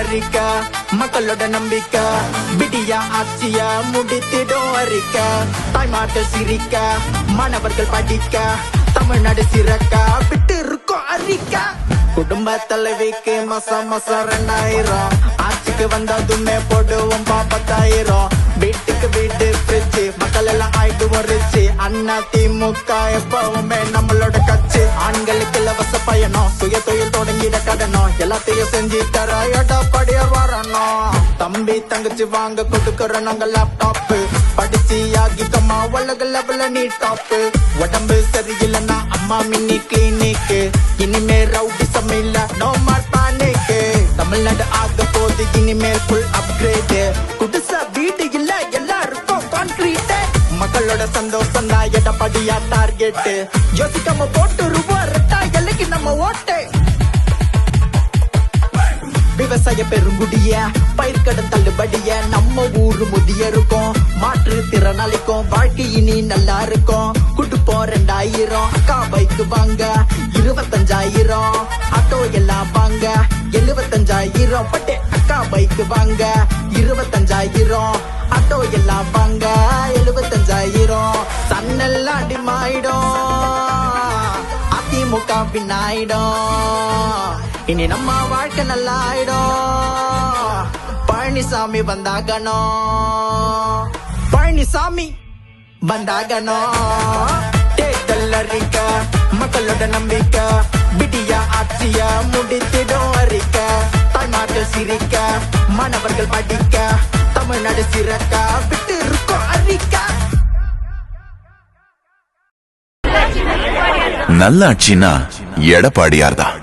அறிக்கை மக்களோட நம்பிக்கை விடியா ஆட்சியா முடித்திடும் அறிக்கை தாய்மார்கள் சிரிக்க மாணவர்கள் படிக்க தமிழ்நாடு சிறக்க விட்டு இருக்கோம் அறிக்கை குடும்ப தலைவிக்கு மாசம் 2000 ஆட்சிக்கு வந்ததுமே போடுவோம் 10,000 வீட்டுக்கு வீடு பிரிச்சு மக்கள் எல்லாம் ஆயிடுவோம் ரிச்சு அண்ணா திமுக எப்பவுமே நம்மளோட கட்சி ஆண்களுக்கு இலவச பயணம் சுய தொழில் தொடங்கிட கடனும் எல்லாத்தையும் செஞ்சு தர எடப்பாடியார் வரணும் தம்பி தங்கச்சி வாங்க கொடுக்கற நாங்க லேப்டாப் படிச்சு ஆகிக்கமா உலக லெவல்ல நீ டாப் உடம்பு சரியில்லைன்னா அம்மா மினி கிளினிக் இனிமே ரவுடி சமையல நோ மார் பானிக் தமிழ்நாடு ஆக போது இனிமேல் ஃபுல் அப்கிரேட் குடிசா வீடு இல்ல எல்லாருக்கும் கான்கிரீட் மக்களோட சந்தோஷம் தான் எடப்பாடியா டார்கெட் யோசிக்காம போட்டு ரூபாய் ரெட்டா எல்லைக்கு நம்ம ஓட்டு விவசாய பெருங்குடிய பயிர்க்கடன் தள்ளுபடிய நம்ம ஊரு முதிய இருக்கும் மாற்று திறனாளிக்கும் வாழ்க்கை இனி நல்லா இருக்கும் குடுப்போம் 2000 அக்கா பைக்கு வாங்க 25,000 ஆட்டோ எல்லாம் வாங்க 75,000 பட்டே அக்கா பைக்கு வாங்க 25,000 ஆட்டோ எல்லாம் வாங்க 75,000 சன்னெல்லாம் அடிமாயிடும் அதிமுக பின்னாயிடும் இனி நம்ம வாழ்க்கை நல்லா ஆயிடும் பழனிசாமி வந்தாகணும் பழனிசாமி வந்தாகணும் தேர்தல் அறிக்கை மக்களோட நம்பிக்கை விடியா ஆட்சியா முடித்திடும் அறிக்கை தாய்மார்கள் சிரிக்க மாணவர்கள் படிக்க தமிழ்நாடு சிறக்க விட்டு இருக்கோம் அறிக்கை நல்லாட்சினா எடப்பாடியார்தான்.